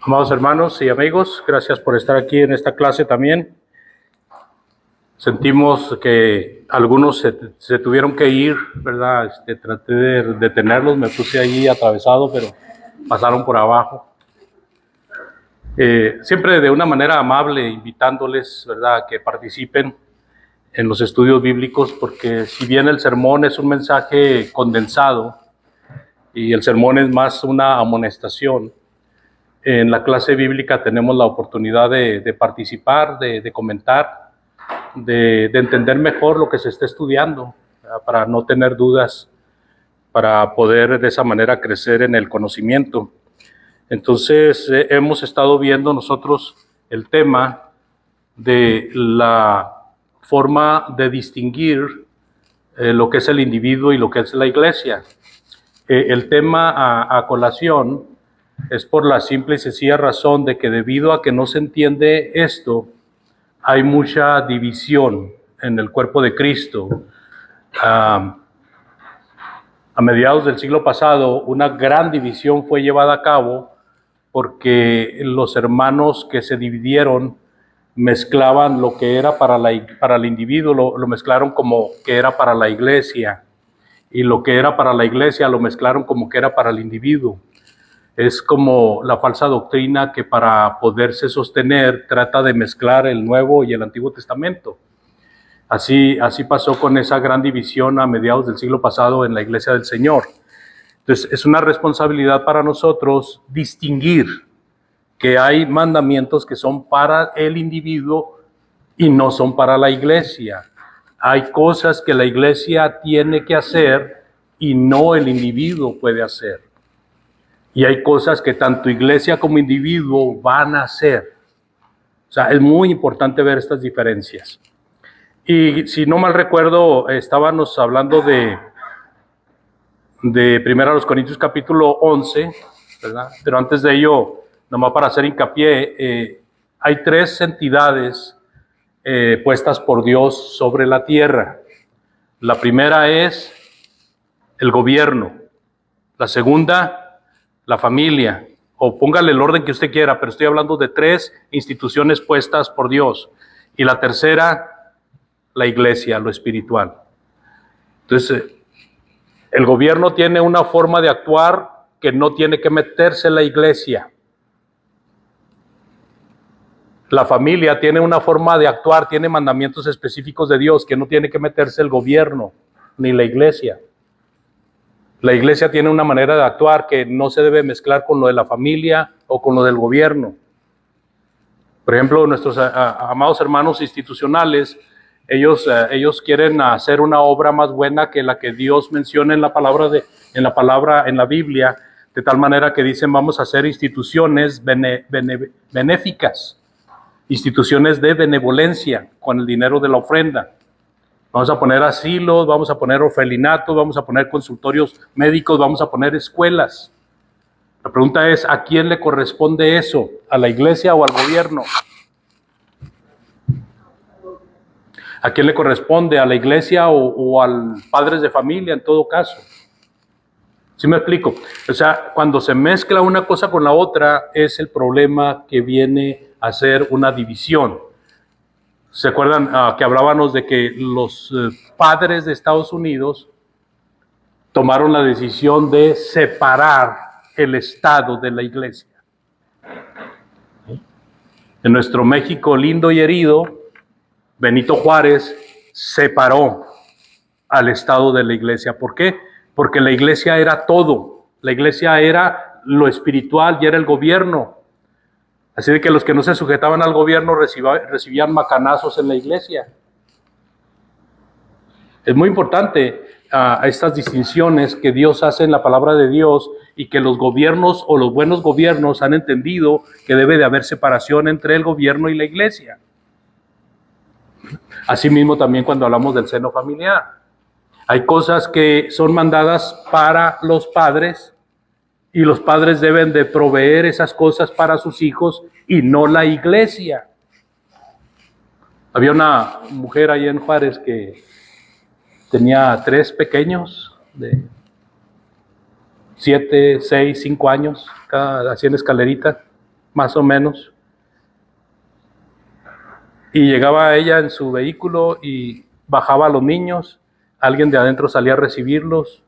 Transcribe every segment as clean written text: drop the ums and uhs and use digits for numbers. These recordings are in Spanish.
Amados hermanos y amigos, gracias por estar aquí en esta clase también. Sentimos que algunos se tuvieron que ir, ¿verdad? Traté de detenerlos, me puse ahí atravesado, pero pasaron por abajo. Siempre de una manera amable, invitándoles, ¿verdad?, a que participen en los estudios bíblicos, porque si bien el sermón es un mensaje condensado y el sermón es más una amonestación, en la clase bíblica tenemos la oportunidad de participar, de comentar, de entender mejor lo que se está estudiando, ¿verdad?, para no tener dudas, para poder de esa manera crecer en el conocimiento. Entonces, hemos estado viendo nosotros el tema de la forma de distinguir lo que es el individuo y lo que es la iglesia. El tema a colación es por la simple y sencilla razón de que debido a que no se entiende esto, hay mucha división en el cuerpo de Cristo. A mediados del siglo pasado, una gran división fue llevada a cabo porque los hermanos que se dividieron mezclaban lo que era para el individuo, lo mezclaron como que era para la iglesia, y lo que era para la iglesia lo mezclaron como que era para el individuo. Es como la falsa doctrina que para poderse sostener trata de mezclar el Nuevo y el Antiguo Testamento. Así pasó con esa gran división a mediados del siglo pasado en la Iglesia del Señor. Entonces, es una responsabilidad para nosotros distinguir que hay mandamientos que son para el individuo y no son para la iglesia. Hay cosas que la iglesia tiene que hacer y no el individuo puede hacer. Y hay cosas que tanto iglesia como individuo van a hacer. O sea, es muy importante ver estas diferencias. Y si no mal recuerdo, estábamos hablando de 1 Corintios capítulo 11, ¿verdad? Pero antes de ello, nomás para hacer hincapié, hay 3 entidades puestas por Dios sobre la tierra. La primera es el gobierno, la segunda, la familia, o póngale el orden que usted quiera, pero estoy hablando de 3 instituciones puestas por Dios. Y la tercera, la iglesia, lo espiritual. Entonces, el gobierno tiene una forma de actuar que no tiene que meterse la iglesia. La familia tiene una forma de actuar, tiene mandamientos específicos de Dios que no tiene que meterse el gobierno ni la iglesia. La iglesia tiene una manera de actuar que no se debe mezclar con lo de la familia o con lo del gobierno. Por ejemplo, nuestros amados hermanos institucionales, ellos quieren hacer una obra más buena que la que Dios menciona en la Biblia, de tal manera que dicen vamos a hacer instituciones benéficas, instituciones de benevolencia con el dinero de la ofrenda. Vamos a poner asilos, vamos a poner orfelinatos, vamos a poner consultorios médicos, vamos a poner escuelas. La pregunta es, ¿a quién le corresponde eso? ¿A la iglesia o al gobierno? ¿A quién le corresponde? ¿A la iglesia o al padres de familia en todo caso? ¿Sí me explico? O sea, cuando se mezcla una cosa con la otra es el problema que viene a ser una división. ¿Se acuerdan que hablábamos de que los padres de Estados Unidos tomaron la decisión de separar el Estado de la iglesia? En nuestro México lindo y herido, Benito Juárez separó al Estado de la iglesia. ¿Por qué? Porque la iglesia era todo. La iglesia era lo espiritual y era el gobierno. Así de que los que no se sujetaban al gobierno recibían macanazos en la iglesia. Es muy importante estas distinciones que Dios hace en la palabra de Dios y que los gobiernos o los buenos gobiernos han entendido que debe de haber separación entre el gobierno y la iglesia. Asimismo también cuando hablamos del seno familiar. Hay cosas que son mandadas para los padres y los padres deben de proveer esas cosas para sus hijos y no la iglesia. Había una mujer ahí en Juárez que tenía 3 pequeños de 7, 6, 5 años, así en escalerita, más o menos. Y llegaba ella en su vehículo y bajaba a los niños, alguien de adentro salía a recibirlos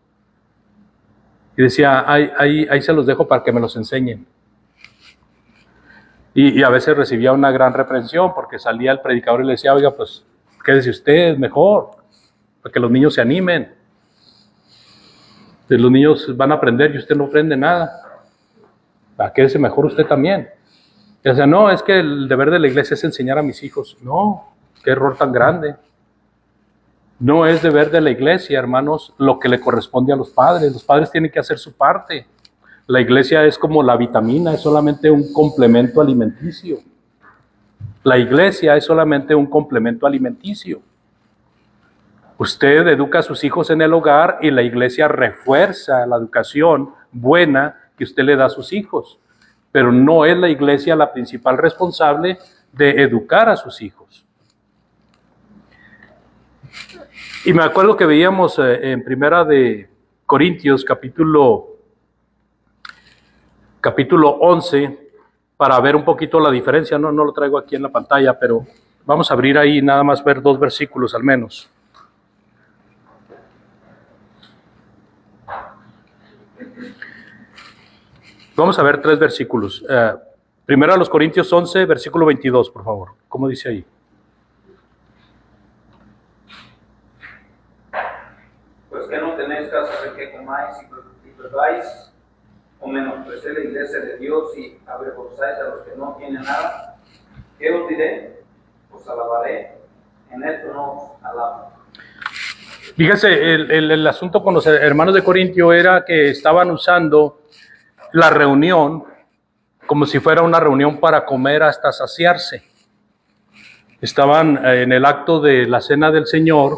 y decía, ahí se los dejo para que me los enseñen. Y a veces recibía una gran reprensión porque salía el predicador y le decía, oiga, pues quédese usted mejor, para que los niños se animen. Los niños van a aprender y usted no aprende nada. Quédese mejor usted también. Y decía, no, es que el deber de la iglesia es enseñar a mis hijos. No, qué error tan grande. No es deber de la iglesia, hermanos, lo que le corresponde a los padres. Los padres tienen que hacer su parte. La iglesia es como la vitamina, es solamente un complemento alimenticio. La iglesia es solamente un complemento alimenticio. Usted educa a sus hijos en el hogar y la iglesia refuerza la educación buena que usted le da a sus hijos. Pero no es la iglesia la principal responsable de educar a sus hijos. Y me acuerdo que veíamos en 1 Corintios capítulo 11 para ver un poquito la diferencia. No lo traigo aquí en la pantalla, pero vamos a abrir ahí nada más ver 2 versículos al menos. Vamos a ver 3 versículos. Primero a los Corintios 11, versículo 22, por favor. ¿Cómo dice ahí? Pues que no tenéis caso de que comáis y bebáis, o menosprecéis la iglesia de Dios y avergonzáis a los que no tienen nada. ¿Qué os diré? Os alabaré. En esto no os alabo. Fíjense, el asunto con los hermanos de Corintio era que estaban usando la reunión como si fuera una reunión para comer hasta saciarse. Estaban en el acto de la cena del Señor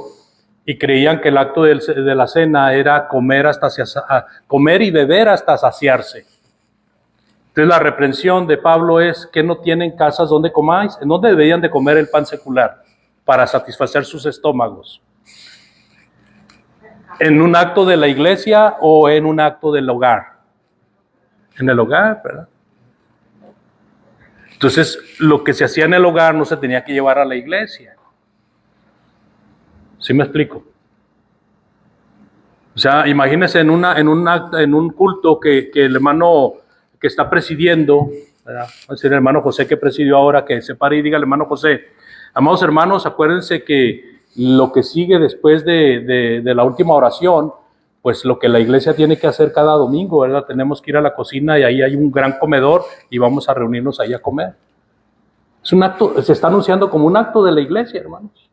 y creían que el acto de la cena era comer y beber hasta saciarse. Entonces la reprensión de Pablo es que no tienen casas donde comáis, en donde deberían de comer el pan secular para satisfacer sus estómagos. ¿En un acto de la iglesia o en un acto del hogar? En el hogar, ¿verdad? Entonces, lo que se hacía en el hogar no se tenía que llevar a la iglesia. ¿Sí me explico? O sea, imagínense en un culto que el hermano que está presidiendo, ¿verdad? Va a decir el hermano José que presidió ahora, que se pare y diga al hermano José: amados hermanos, acuérdense que lo que sigue después de la última oración, pues lo que la iglesia tiene que hacer cada domingo, ¿verdad? Tenemos que ir a la cocina y ahí hay un gran comedor y vamos a reunirnos ahí a comer. Es un acto, se está anunciando como un acto de la iglesia, hermanos.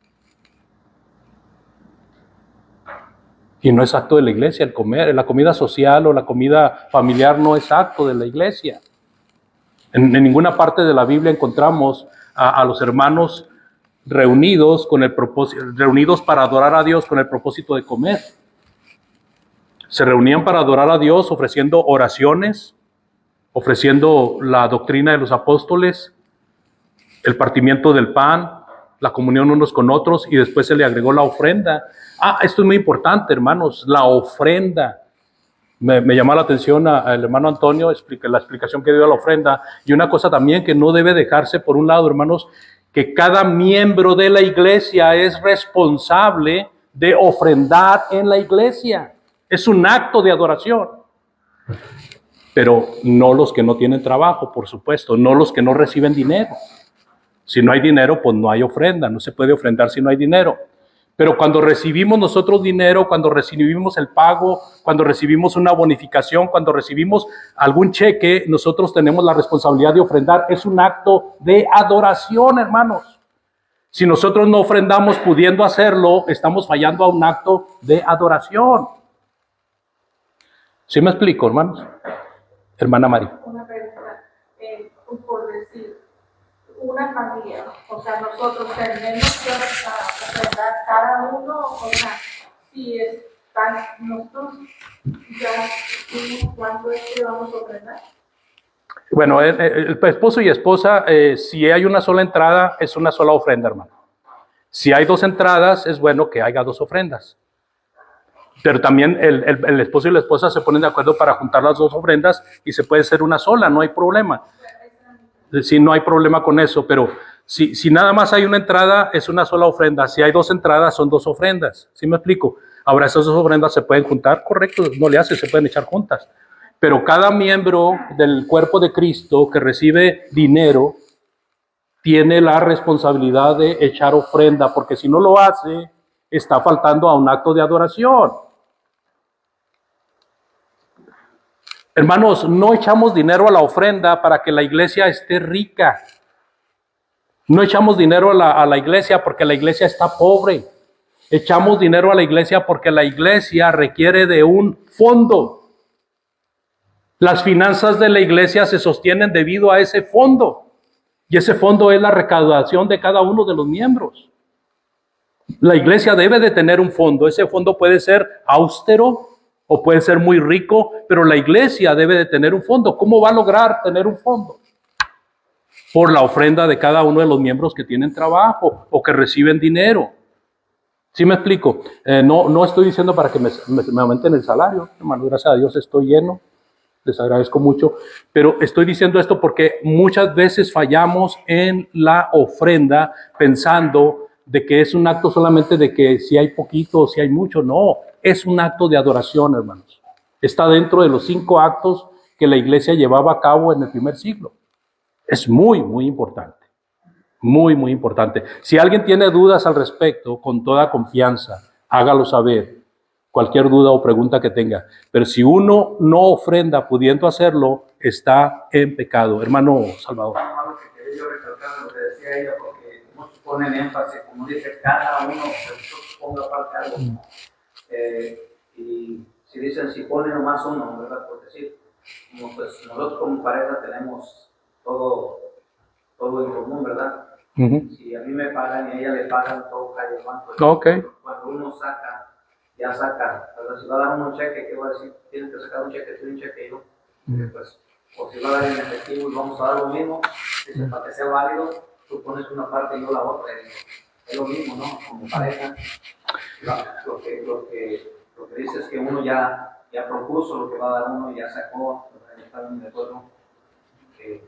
Y no es acto de la iglesia el comer, la comida social o la comida familiar no es acto de la iglesia. En ninguna parte de la Biblia encontramos a los hermanos reunidos para adorar a Dios con el propósito de comer. Se reunían para adorar a Dios ofreciendo oraciones, ofreciendo la doctrina de los apóstoles, el partimiento del pan, la comunión unos con otros, y después se le agregó la ofrenda. Esto es muy importante, hermanos, la ofrenda. Me llamó la atención al hermano Antonio la explicación que dio a la ofrenda. Y una cosa también que no debe dejarse por un lado, hermanos, que cada miembro de la iglesia es responsable de ofrendar en la iglesia. Es un acto de adoración. Pero no los que no tienen trabajo, por supuesto, no los que no reciben dinero. Si no hay dinero, pues no hay ofrenda, no se puede ofrendar si no hay dinero. Pero cuando recibimos nosotros dinero, cuando recibimos el pago, cuando recibimos una bonificación, cuando recibimos algún cheque, nosotros tenemos la responsabilidad de ofrendar. Es un acto de adoración, hermanos. Si nosotros no ofrendamos pudiendo hacerlo, estamos fallando a un acto de adoración. ¿Sí me explico, hermanos? Hermana Mari. Una pregunta, por decir, una familia, o sea, nosotros tenemos que ofrendar cada uno, o sea, si están nosotros ya dijimos cuánto es que vamos a ofrendar. Bueno, el esposo y esposa, si hay una sola entrada, es una sola ofrenda, hermano. Si hay dos entradas, es bueno que haya dos ofrendas. Pero también el esposo y la esposa se ponen de acuerdo para juntar las dos ofrendas y se puede hacer una sola, no hay problema. Sí, no hay problema con eso, pero si nada más hay una entrada, es una sola ofrenda. Si hay dos entradas, son dos ofrendas. ¿Sí me explico? Ahora, esas dos ofrendas se pueden juntar, correcto, no le hace, se pueden echar juntas. Pero cada miembro del cuerpo de Cristo que recibe dinero tiene la responsabilidad de echar ofrenda, porque si no lo hace, está faltando a un acto de adoración. Hermanos, no echamos dinero a la ofrenda para que la iglesia esté rica. No echamos dinero a la iglesia porque la iglesia está pobre. Echamos dinero a la iglesia porque la iglesia requiere de un fondo. Las finanzas de la iglesia se sostienen debido a ese fondo. Y ese fondo es la recaudación de cada uno de los miembros. La iglesia debe de tener un fondo. Ese fondo puede ser austero o puede ser muy rico, pero la iglesia debe de tener un fondo. ¿Cómo va a lograr tener un fondo? Por la ofrenda de cada uno de los miembros que tienen trabajo o que reciben dinero. ¿Sí me explico? No estoy diciendo para que me aumenten el salario. Hermano, gracias a Dios estoy lleno. Les agradezco mucho. Pero estoy diciendo esto porque muchas veces fallamos en la ofrenda pensando de que es un acto solamente de que si hay poquito o si hay mucho. No, es un acto de adoración, hermanos. Está dentro de los 5 actos que la iglesia llevaba a cabo en el primer siglo. Es muy, muy importante. Muy, muy importante. Si alguien tiene dudas al respecto, con toda confianza, hágalo saber. Cualquier duda o pregunta que tenga. Pero si uno no ofrenda pudiendo hacerlo, está en pecado. Hermano Salvador. Algo que quería yo recalcar lo que decía ella, porque muchos ponen énfasis, como dice, cada uno ponga aparte algo. Y si dicen, si ponen nomás uno, ¿verdad? Por decir, como pues nosotros como pareja tenemos todo en común, ¿verdad? Si a mí me pagan y a ella le pagan, todo cae en banco. Ok. Cuando uno saca, ya saca. Pero si va a dar uno un cheque, ¿qué va a decir? Tienes que sacar un cheque, tú un cheque y yo. Pues, o si va a dar en efectivo y vamos a dar lo mismo, dice, para que sea válido, tú pones una parte y yo la otra. Es lo mismo, ¿no? Como pareja. Lo que dice es que uno ya propuso lo que va a dar uno, ya sacó, ya está de acuerdo. Que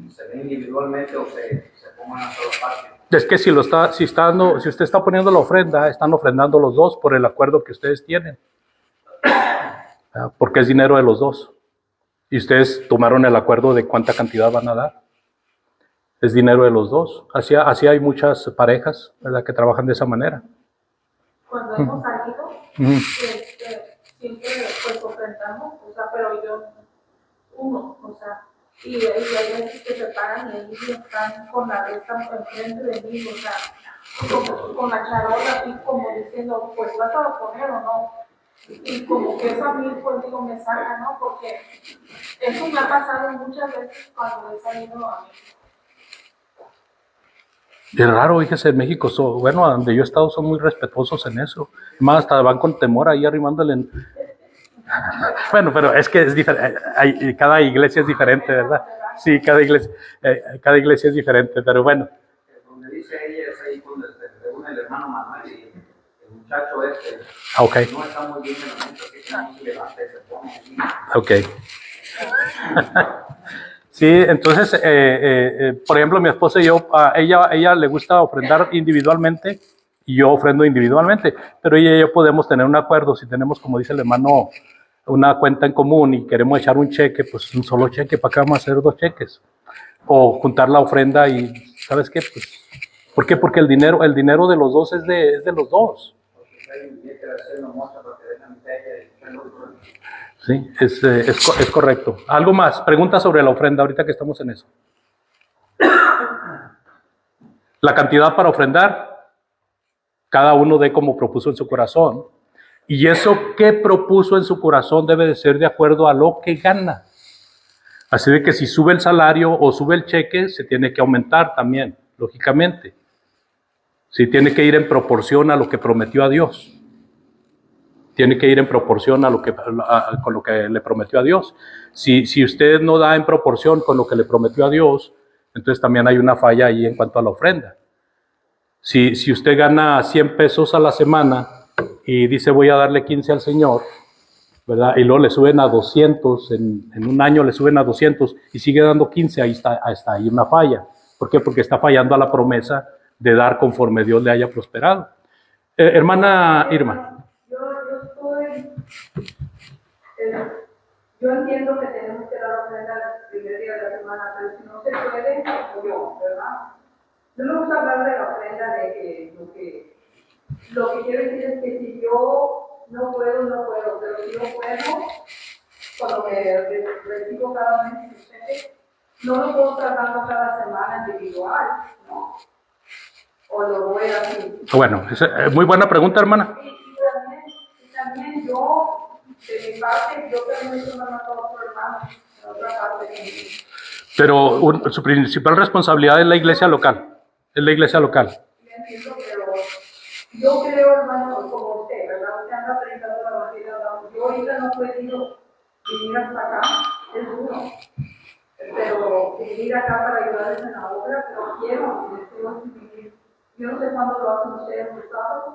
se ve individualmente o se pongan a sola parte. Es que si usted está poniendo la ofrenda, están ofrendando los dos por el acuerdo que ustedes tienen. Porque es dinero de los dos. Y ustedes tomaron el acuerdo de cuánta cantidad van a dar. Es dinero de los dos. Así hay muchas parejas, ¿verdad?, que trabajan de esa manera. Cuando hemos salido, siempre pues ofrendamos, o sea, pero yo, o sea, y hay veces que se paran y ellos están con la vista enfrente de mí, o sea, con la charola así como diciendo, pues vas a poner o no. Y como que eso a mí, pues digo, me saca, ¿no? Porque eso me ha pasado muchas veces cuando he salido a México. Es raro, fíjese, en México, bueno, donde yo he estado son muy respetuosos en eso. Más hasta van con temor ahí arrimándole. Bueno, pero es que es diferente, cada iglesia es diferente, ¿verdad? Sí, cada iglesia es diferente, pero bueno. Donde dice ella es ahí donde se reúne el hermano Manuel y el muchacho Okay. no está muy bien en el momento, así que no se levanta y se pone allí. Ok. Sí, entonces, por ejemplo, mi esposa y yo, ella le gusta ofrendar individualmente y yo ofrendo individualmente, pero ella y yo podemos tener un acuerdo. Si tenemos, como dice el hermano, una cuenta en común y queremos echar un cheque, pues un solo cheque, ¿para qué vamos a hacer dos cheques? O juntar la ofrenda y, ¿sabes qué? Pues, ¿por qué? Porque el dinero de los dos es de los dos. Sí, es correcto. ¿Algo más? Pregunta sobre la ofrenda, ahorita que estamos en eso. La cantidad para ofrendar, cada uno dé como propuso en su corazón. Y eso que propuso en su corazón debe de ser de acuerdo a lo que gana. Así de que si sube el salario o sube el cheque, se tiene que aumentar también, lógicamente. Sí, tiene que ir en proporción a lo que prometió a Dios. Tiene que ir en proporción con lo que le prometió a Dios. Si usted no da en proporción con lo que le prometió a Dios, entonces también hay una falla ahí en cuanto a la ofrenda. Si usted gana 100 pesos a la semana y dice voy a darle 15 al Señor, ¿verdad? Y luego le suben a 200, en un año le suben a 200 y sigue dando 15, ahí está ahí una falla. ¿Por qué? Porque está fallando a la promesa de dar conforme Dios le haya prosperado. Hermana Irma. Yo entiendo que tenemos que dar ofrenda el primer día de la semana, pero si no se puede, yo, ¿verdad? No me gusta hablar de la ofrenda, de que lo que quiero decir es que si yo no puedo, pero si yo puedo, con lo que recibo cada mes, no lo puedo tratando cada semana individual, ¿no? O lo voy a hacer. Bueno, es muy buena pregunta, hermana. Y también yo, de mi parte, yo permito una a otro hermano, en otra parte de mí. Pero su principal responsabilidad es la iglesia local. Es la iglesia local. Entiendo, pero yo creo, hermano, como usted, ¿verdad? Usted anda predicando la evangelio. Yo ahorita no he podido venir hasta acá, es duro. Pero venir acá para ayudarles en la obra, pero quiero, deseo vivir. Yo no sé cuándo lo hacen ustedes, ¿los sábados?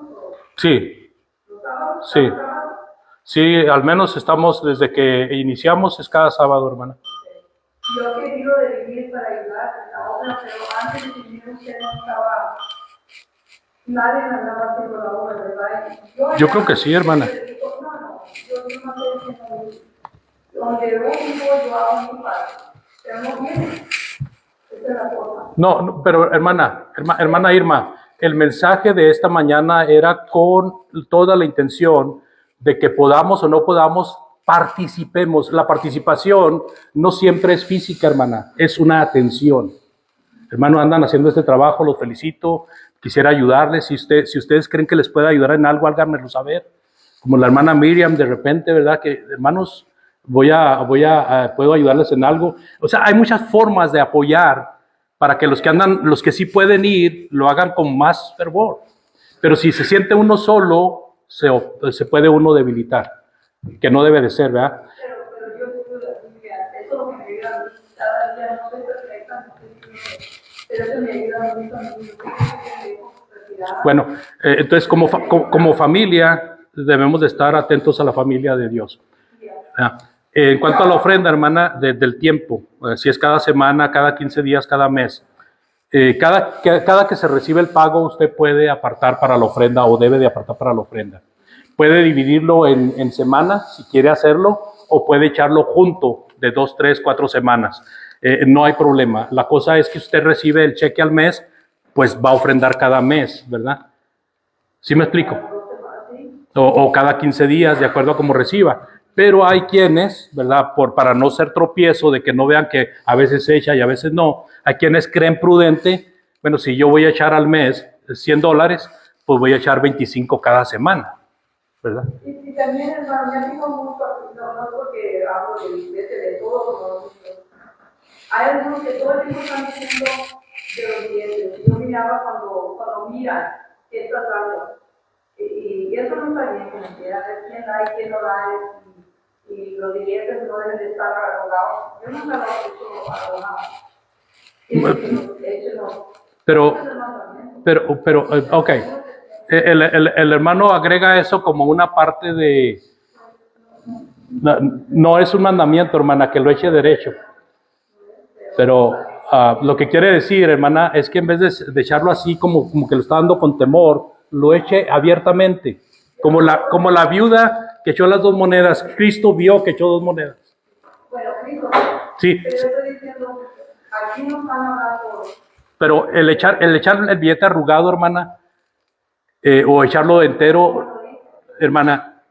Sí. ¿Los sábados? Sí. Sí, al menos estamos, desde que iniciamos, es cada sábado, hermana. Yo he querido de vivir para ayudar en la obra, pero antes de venir usted no estaba, nadie me andaba haciendo la obra, ¿verdad? Yo creo que sí, hermana. No, yo no estoy diciendo eso. Donde yo vivo, yo hago mi parte, pero no viene. Esa es la cosa. No, pero hermana Irma, el mensaje de esta mañana era con toda la intención de que podamos o no podamos, participemos. La participación no siempre es física, hermana, es una atención. Hermano, andan haciendo este trabajo, los felicito, quisiera ayudarles. Si ustedes creen que les pueda ayudar en algo, háganmelo saber. Como la hermana Miriam, de repente, ¿verdad? Que, hermanos, ¿Puedo ayudarles en algo? O sea, hay muchas formas de apoyar para que los que sí pueden ir, lo hagan con más fervor. Pero si se siente uno solo, se puede uno debilitar, que no debe de ser, ¿verdad? Pero yo digo la Biblia, eso es lo que me ayuda a mí. Cada día no soy perfecta, no soy perfecta, pero eso me ayuda mucho a mí. Bueno, entonces como familia debemos de estar atentos a la familia de Dios. ¿Verdad? En cuanto a la ofrenda, hermana, del tiempo, si es cada semana, cada 15 días, cada mes, cada que se recibe el pago, usted puede apartar para la ofrenda o debe de apartar para la ofrenda. Puede dividirlo en semanas, si quiere hacerlo, o puede echarlo junto de 2, 3, 4 semanas. No hay problema. La cosa es que usted recibe el cheque al mes, pues va a ofrendar cada mes, ¿verdad? ¿Sí me explico? O cada 15 días, de acuerdo a cómo reciba. Pero hay quienes, ¿verdad? Para no ser tropiezo de que no vean que a veces se echa y a veces no, hay quienes creen prudente, bueno, si yo voy a echar al mes $100, pues voy a echar 25 cada semana, ¿verdad? Y también, hermano, me fijo mucho, no porque hablo de todo, hay algunos que todo el tiempo están diciendo de los dientes. Yo miraba cuando miran qué está dando. Y eso no está bien, como quiera, ver quién da y quién no da. Y los dientes no deben de estar arrogados. Yo nunca lo he hecho arrogado. Pero, ok. El hermano agrega eso como una parte de... No es un mandamiento, hermana, que lo eche derecho. Pero lo que quiere decir, hermana, es que en vez de echarlo así como que lo está dando con temor, lo eche abiertamente. Como la viuda que echó las 2 monedas. Cristo vio que echó 2 monedas. Bueno, Cristo. Sí. Pero yo estoy diciendo, aquí nos van a hablar por... Pero el echar el billete arrugado, hermana, o echarlo entero, hermana,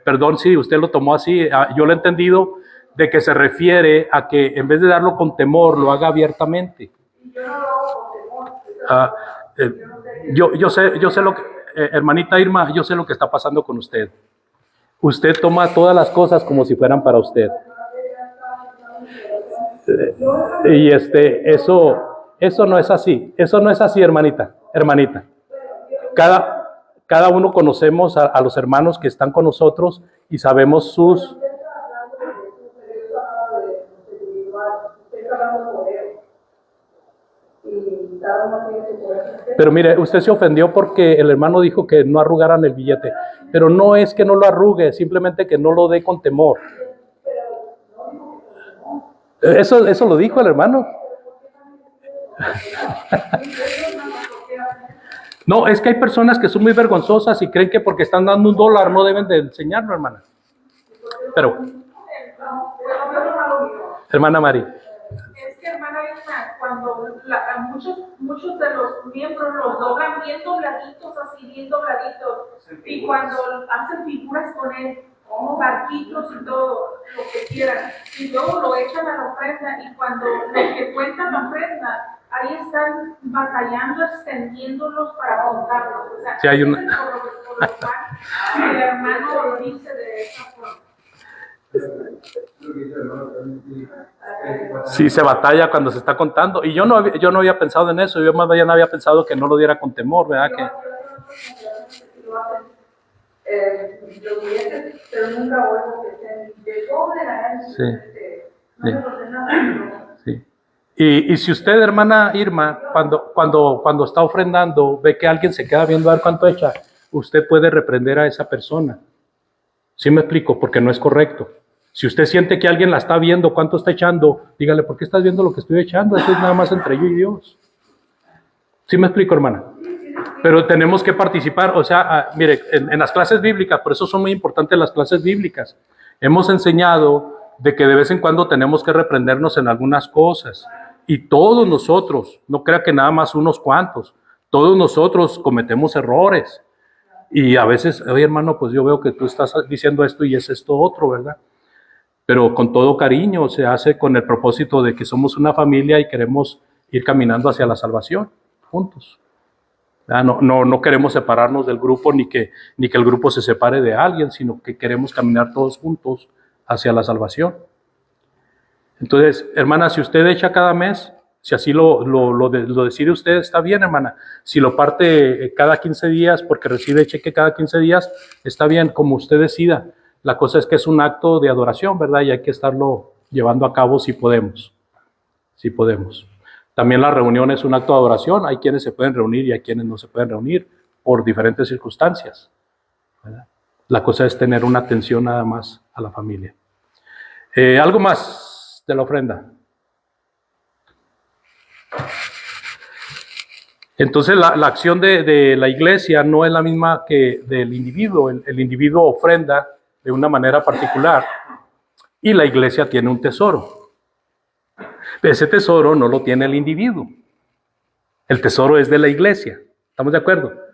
perdón si usted lo tomó así, yo lo he entendido de que se refiere a que en vez de darlo con temor, lo haga abiertamente. Yo no lo hago con temor. Yo sé lo que, hermanita Irma, yo sé lo que está pasando con usted. Usted toma todas las cosas como si fueran para usted. Y eso no es así. Eso no es así, hermanita. Cada uno conocemos a los hermanos que están con nosotros y sabemos sus... Pero mire, usted se ofendió porque el hermano dijo que no arrugaran el billete. Pero no es que no lo arrugue, simplemente que no lo dé con temor. Eso lo dijo el hermano. No, es que hay personas que son muy vergonzosas y creen que porque están dando $1 no deben de enseñarlo, hermana. Pero, hermana Mari. Es que, hermana Irma, cuando muchos de los miembros los doblan bien dobladitos, así bien dobladitos, y cuando hacen figuras con él, como barquitos y todo, lo que quieran, y luego lo echan a la ofrenda, y cuando los que cuentan la ofrenda, ahí están batallando, extendiéndolos para contarlos. O sea, sí, hay una... por lo cual el hermano lo dice de esa forma. Sí, se batalla cuando se está contando. Y yo no había pensado en eso. Yo más bien había pensado que no lo diera con temor, ¿verdad? Los billetes, pero nunca oigo que estén de doble a Sí. Y si usted, hermana Irma, cuando está ofrendando, ve que alguien se queda viendo a ver cuánto echa, usted puede reprender a esa persona. ¿Sí me explico? Porque no es correcto. Si usted siente que alguien la está viendo cuánto está echando, dígale, ¿por qué estás viendo lo que estoy echando? Eso es nada más entre yo y Dios. ¿Sí me explico, hermana? Pero tenemos que participar, o sea, mire, en las clases bíblicas, por eso son muy importantes las clases bíblicas. Hemos enseñado de que de vez en cuando tenemos que reprendernos en algunas cosas. Y todos nosotros, no crea que nada más unos cuantos, todos nosotros cometemos errores. Y a veces, oye hermano, pues yo veo que tú estás diciendo esto y es esto otro, ¿verdad? Pero con todo cariño, se hace con el propósito de que somos una familia y queremos ir caminando hacia la salvación juntos. No queremos separarnos del grupo ni que el grupo se separe de alguien, sino que queremos caminar todos juntos hacia la salvación. Entonces, hermana, si usted echa cada mes, si así lo decide usted, está bien, hermana. Si lo parte cada 15 días, porque recibe cheque cada 15 días, está bien, como usted decida. La cosa es que es un acto de adoración, ¿verdad? Y hay que estarlo llevando a cabo si podemos. Si podemos. También la reunión es un acto de adoración. Hay quienes se pueden reunir y hay quienes no se pueden reunir por diferentes circunstancias, ¿verdad? La cosa es tener una atención nada más a la familia. ¿Algo más de la ofrenda? Entonces la acción de la iglesia no es la misma que del individuo. El individuo ofrenda de una manera particular y la iglesia tiene un tesoro. Ese tesoro no lo tiene el individuo. El tesoro es de la iglesia. ¿Estamos de acuerdo?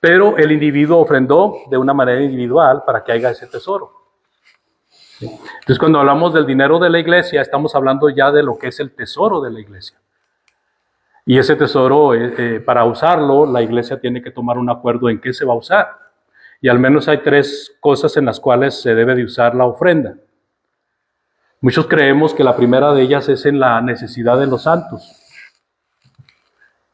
Pero el individuo ofrendó de una manera individual para que haya ese tesoro. Entonces, cuando hablamos del dinero de la iglesia, estamos hablando ya de lo que es el tesoro de la iglesia. Y ese tesoro, para usarlo, la iglesia tiene que tomar un acuerdo en qué se va a usar. Y al menos hay 3 cosas en las cuales se debe de usar la ofrenda. Muchos creemos que la primera de ellas es en la necesidad de los santos.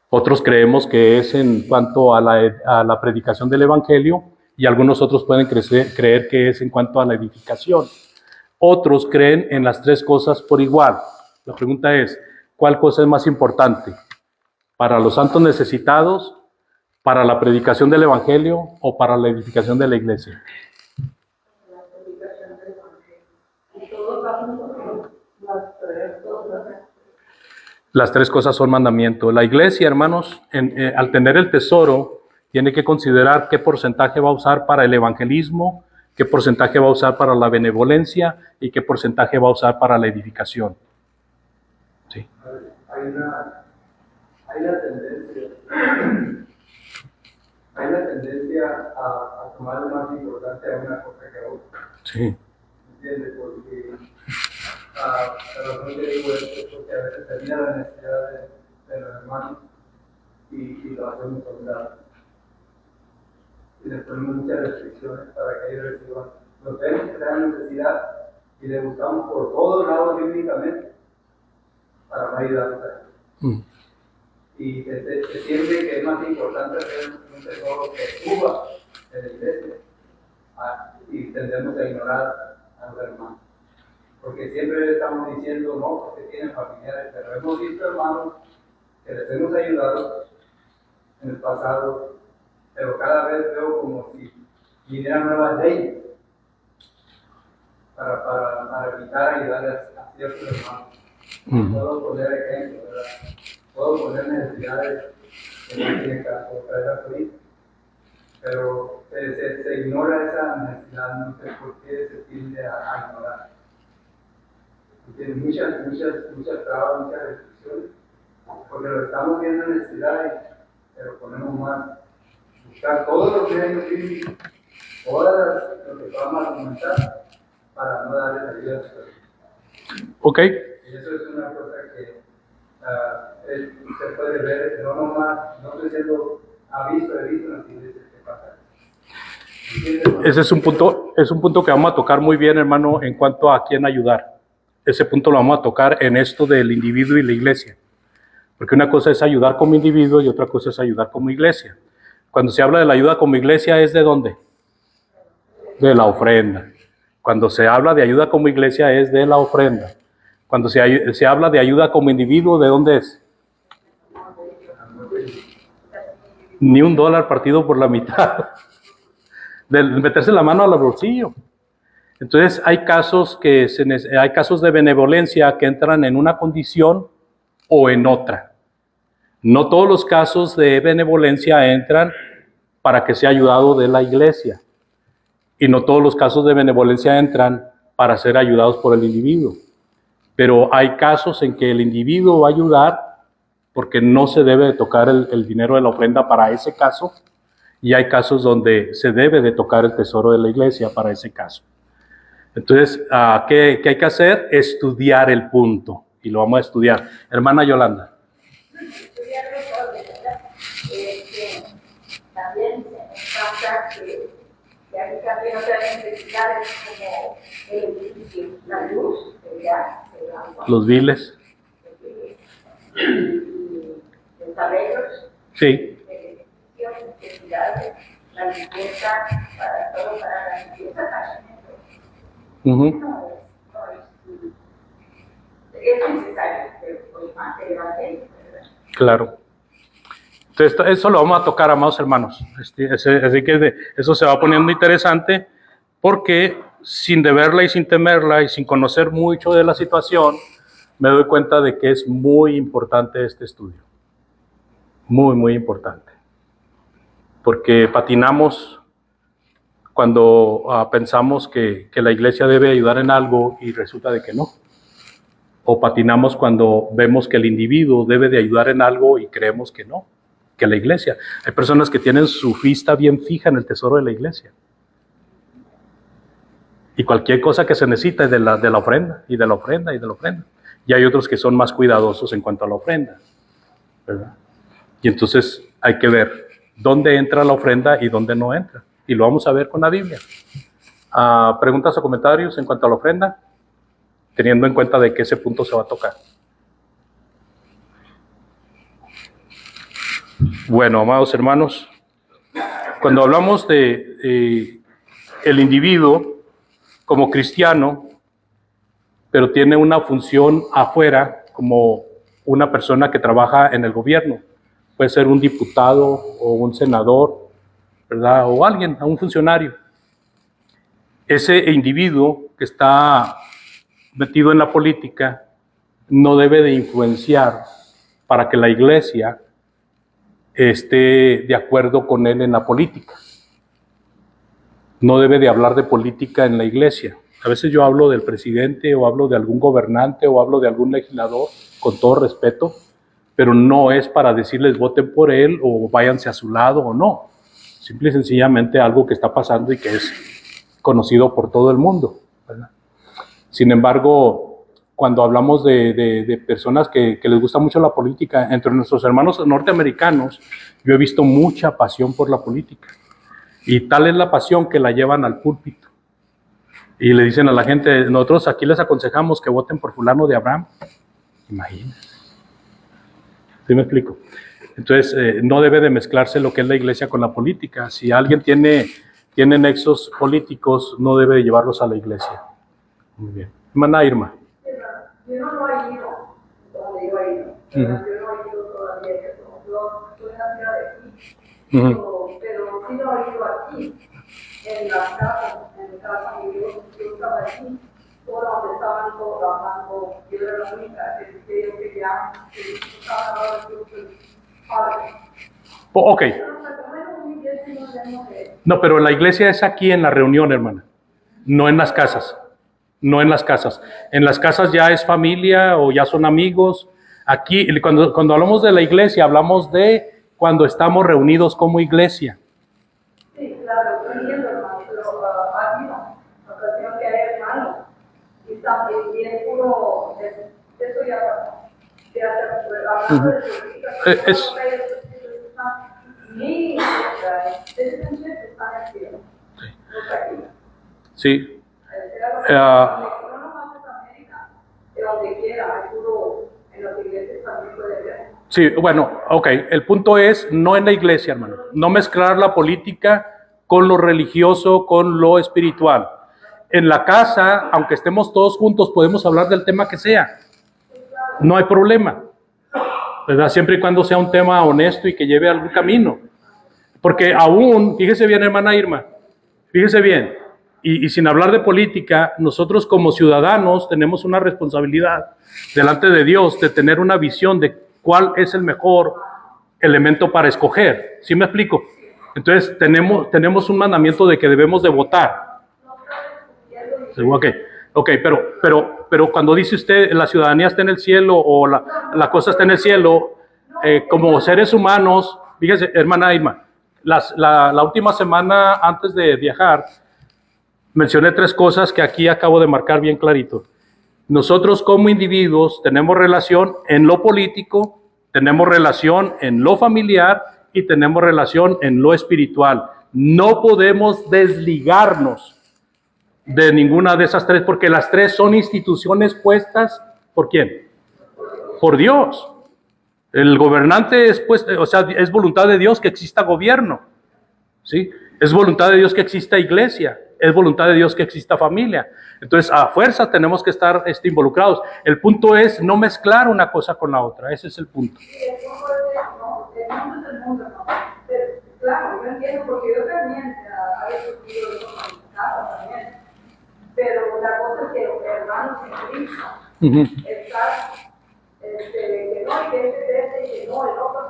Otros creemos que es en cuanto a la predicación del evangelio, y algunos otros pueden creer que es en cuanto a la edificación. Otros creen en las 3 cosas por igual. La pregunta es, ¿cuál cosa es más importante? ¿Para los santos necesitados, para la predicación del evangelio o para la edificación de la iglesia? La predicación del evangelio. Y todos hacen las 3 cosas. Las 3 cosas son mandamiento. La iglesia, hermanos, al tener el tesoro, tiene que considerar qué porcentaje va a usar para el evangelismo, qué porcentaje va a usar para la benevolencia y qué porcentaje va a usar para la edificación. Sí. Hay la tendencia a tomar lo más importante a una cosa que a otra. Sí. ¿Entiendes? Porque la razón que digo esto es porque a veces se mira la necesidad de los hermanos y lo hacemos a un lado. Y les ponemos muchas restricciones para que ellos reciban. Los vemos que dan necesidad y le buscamos por todos lados bíblicamente para no ayudarlos a ellos. Y se siente que es más importante hacer un tesoro que suba en la iglesia y tendemos a ignorar a los hermanos. Porque siempre estamos diciendo no, porque tienen familiares, pero hemos visto hermanos que les hemos ayudado en el pasado, pero cada vez veo como si vinieran nuevas leyes para evitar ayudarles a ciertos hermanos. Puedo poner ejemplos, ¿verdad? Puedo poner necesidades que no tiene caso traer a su hijo, pero se ignora esa necesidad, no sé por qué se tiende a ignorar. Tiene muchas trabas, muchas restricciones, porque lo estamos viendo en necesidades, pero ponemos mal. Buscar todos los medios bíblicos, todas lo que podamos argumentar, para no darles ayuda a su hijo. Ok. Y eso es una cosa que se puede ver, no nomás, no estoy siendo he visto en las iglesias que pasa. Ese es un punto que vamos a tocar muy bien, hermano, en cuanto a quién ayudar. Ese punto lo vamos a tocar en esto del individuo y la iglesia. Porque una cosa es ayudar como individuo y otra cosa es ayudar como iglesia. Cuando se habla de la ayuda como iglesia, ¿es de dónde? De la ofrenda. Cuando se habla de ayuda como iglesia, es de la ofrenda. Cuando se habla de ayuda como individuo, ¿de dónde es? Ni $1 partido por la mitad. De meterse la mano al bolsillo. Entonces hay casos de benevolencia que entran en una condición o en otra. No todos los casos de benevolencia entran para que sea ayudado de la iglesia. Y no todos los casos de benevolencia entran para ser ayudados por el individuo. Pero hay casos en que el individuo va a ayudar porque no se debe de tocar el dinero de la ofrenda para ese caso. Y hay casos donde se debe de tocar el tesoro de la iglesia para ese caso. Entonces, ¿qué hay que hacer? Estudiar el punto. Y lo vamos a estudiar. Hermana Yolanda. Estudiarlo todo, ¿verdad? También se me pasa que aquí también otras necesidades como el edificio, la luz, el gas, el agua, Los biles. los arreglos, Sí. necesidades, la limpieza, para todo, para la limpieza también. Ujú. Es necesario el evangelio, ¿verdad? Claro. Entonces, eso lo vamos a tocar, amados hermanos. Así que eso se va poniendo interesante porque sin deberla y sin temerla y sin conocer mucho de la situación, me doy cuenta de que es muy importante este estudio. Muy, muy importante. Porque patinamos cuando pensamos que la iglesia debe ayudar en algo y resulta de que no. O patinamos cuando vemos que el individuo debe de ayudar en algo y creemos que no, que la iglesia. Hay personas que tienen su vista bien fija en el tesoro de la iglesia. Y cualquier cosa que se necesita es de la ofrenda, y de la ofrenda, y de la ofrenda. Y hay otros que son más cuidadosos en cuanto a la ofrenda, ¿verdad? Y entonces hay que ver dónde entra la ofrenda y dónde no entra. Y lo vamos a ver con la Biblia. ¿Preguntas o comentarios en cuanto a la ofrenda? Teniendo en cuenta de que ese punto se va a tocar. Bueno, amados hermanos, cuando hablamos de el individuo como cristiano, pero tiene una función afuera como una persona que trabaja en el gobierno, puede ser un diputado o un senador, ¿verdad? O alguien, un funcionario. Ese individuo que está metido en la política no debe de influenciar para que la iglesia esté de acuerdo con él en la política. No debe de hablar de política en la iglesia. A veces yo hablo del presidente o hablo de algún gobernante o hablo de algún legislador con todo respeto, pero no es para decirles voten por él o váyanse a su lado o no. Simple y sencillamente algo que está pasando y que es conocido por todo el mundo, ¿verdad? Sin embargo, cuando hablamos de personas que les gusta mucho la política, entre nuestros hermanos norteamericanos, yo he visto mucha pasión por la política. Y tal es la pasión que la llevan al púlpito. Y le dicen a la gente, nosotros aquí les aconsejamos que voten por fulano de Abraham. Imagínense. ¿Sí me explico? Entonces, no debe de mezclarse lo que es la iglesia con la política. Si alguien tiene nexos políticos, no debe de llevarlos a la iglesia. Muy bien. Hermana Irma. Yo no he ido donde yo he ido. Yo no he ido todavía. Yo estoy en la ciudad de aquí. Pero sí lo he ido aquí. En la casa, en mi casa, yo estaba aquí. Todo donde estaban todos trabajando. Yo era la única que yo quería. Estaba ahora yo soy padre. Ok. No, pero la iglesia es aquí en la reunión, hermana. No en las casas. No en las casas. En las casas ya es familia o ya son amigos. Aquí, cuando hablamos de la iglesia, hablamos de cuando estamos reunidos como iglesia. Sí, claro, yo entiendo, hermano, pero aquí no. La ocasión que hay hermanos. Y también es puro, eso ya pasó. Ya se hablando de política, ni están aquí. Sí. Sí, bueno, ok. El punto es no en la iglesia, hermano. No mezclar la política con lo religioso, con lo espiritual. En la casa, aunque estemos todos juntos, podemos hablar del tema que sea. No hay problema, ¿verdad? Siempre y cuando sea un tema honesto y que lleve algún camino. Porque aún, fíjese bien, hermana Irma, fíjese bien, y sin hablar de política, nosotros como ciudadanos tenemos una responsabilidad delante de Dios de tener una visión de cuál es el mejor elemento para escoger. ¿Sí me explico? Entonces tenemos un mandamiento de que debemos de votar. Ok, pero cuando dice usted la ciudadanía está en el cielo o la cosa está en el cielo, como seres humanos, fíjese, hermana Irma, la última semana antes de viajar, mencioné 3 cosas que aquí acabo de marcar bien clarito. Nosotros como individuos tenemos relación en lo político, tenemos relación en lo familiar y tenemos relación en lo espiritual. No podemos desligarnos de ninguna de esas tres, porque las tres son instituciones puestas ¿por quién? Por Dios. El gobernante es o sea, es voluntad de Dios que exista gobierno, ¿sí? Es voluntad de Dios que exista iglesia, es voluntad de Dios que exista familia. Entonces, a fuerza tenemos que estar involucrados. El punto es no mezclar una cosa con la otra, ese es el punto. Sí, el punto es, no, el mundo es el mundo, ¿no? Pero, claro, yo entiendo, porque yo también había sufrido eso en mi casa también. Pero la cosa es que los hermanos en Cristo, estar, que no, y que y que no, el otro,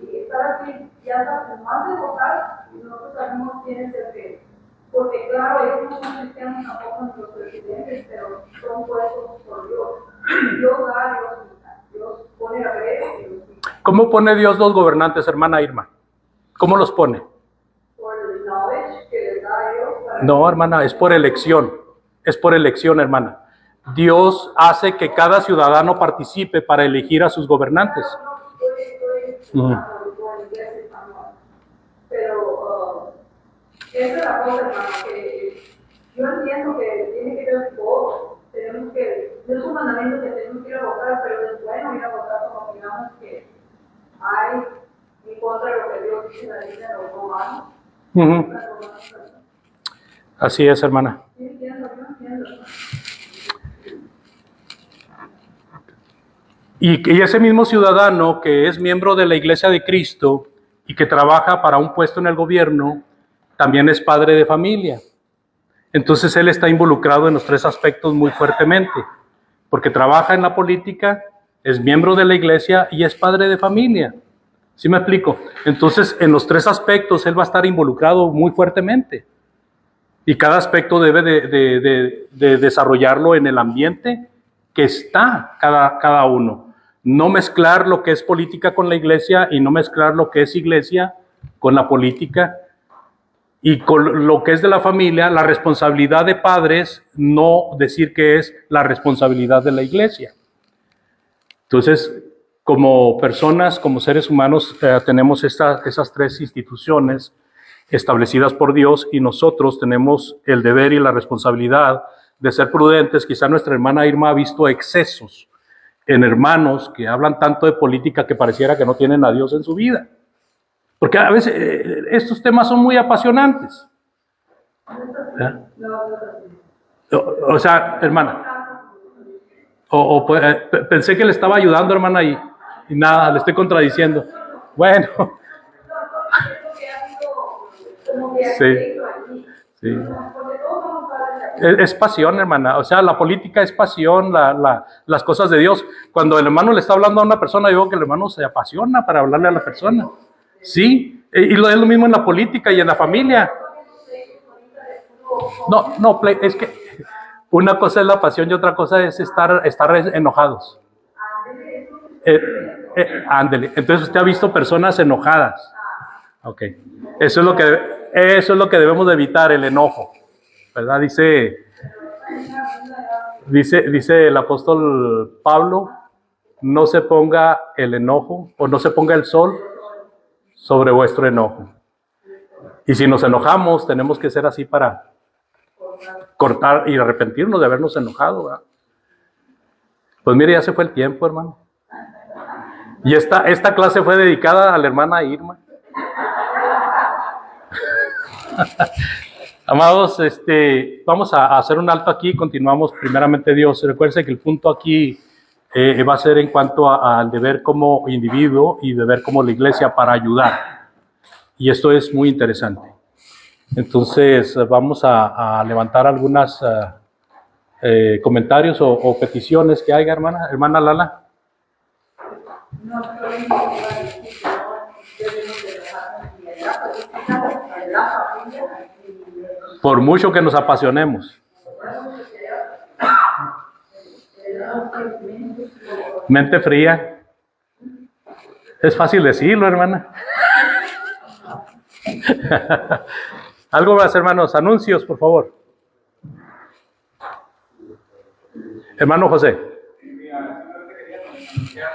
y estar aquí, ya está más de votar, y nosotros sabemos quién es el que. Porque claro, ellos no son cristianos tampoco nuestros presidentes, pero son puestos por Dios. Dios da, Dios pone a ver. ¿Cómo pone Dios los gobernantes, hermana Irma? ¿Cómo los pone? Por el knowledge que les da a Dios. No, hermana, es por elección. Es por elección, hermana. Dios hace que cada ciudadano participe para elegir a sus gobernantes. Pero esa es la cosa, hermano, que yo entiendo que tiene que ver todo. Tenemos que, no es un mandamiento que tenemos que ir a votar, pero es bueno ir a votar como digamos que hay en contra de lo que Dios dice en la línea de los romanos. Así es, hermana. Yo entiendo. Y ese mismo ciudadano que es miembro de la Iglesia de Cristo y que trabaja para un puesto en el gobierno, también es padre de familia. Entonces él está involucrado en los tres aspectos muy fuertemente, porque trabaja en la política, es miembro de la iglesia y es padre de familia. ¿Sí me explico? Entonces en los tres aspectos él va a estar involucrado muy fuertemente. Y cada aspecto debe de desarrollarlo en el ambiente que está cada uno. No mezclar lo que es política con la iglesia y no mezclar lo que es iglesia con la política. Y con lo que es de la familia, la responsabilidad de padres, no decir que es la responsabilidad de la iglesia. Entonces, como personas, como seres humanos, tenemos esas tres instituciones establecidas por Dios y nosotros tenemos el deber y la responsabilidad de ser prudentes. Quizá nuestra hermana Irma ha visto excesos en hermanos que hablan tanto de política que pareciera que no tienen a Dios en su vida. Porque a veces estos temas son muy apasionantes. O sea, hermana, pensé que le estaba ayudando, hermana, y nada, le estoy contradiciendo. Bueno. Sí. Es pasión, hermana. O sea, la política es pasión, las cosas de Dios. Cuando el hermano le está hablando a una persona, yo digo que el hermano se apasiona para hablarle a la persona. Sí, y es lo mismo en la política y en la familia. No, es que una cosa es la pasión y otra cosa es estar enojados. Ándele. Entonces usted ha visto personas enojadas. Ok. Eso es lo que debemos de evitar, el enojo. ¿Verdad? Dice el apóstol Pablo, no se ponga el enojo o no se ponga el sol sobre vuestro enojo. Y si nos enojamos, tenemos que ser así para cortar y arrepentirnos de habernos enojado, ¿verdad? Pues mire, ya se fue el tiempo, hermano. Y esta clase fue dedicada a la hermana Irma. Amados, vamos a hacer un alto aquí y continuamos primeramente Dios. Recuerden que el punto aquí va a ser en cuanto al deber como individuo y deber como la iglesia para ayudar. Y esto es muy interesante. Entonces vamos a levantar algunos comentarios o peticiones que haya, hermana Lala. Por mucho que nos apasionemos. Mente fría. Es fácil decirlo, hermana. Algo más, hermanos. Anuncios, por favor. Hermano José. Mira, te quería anunciar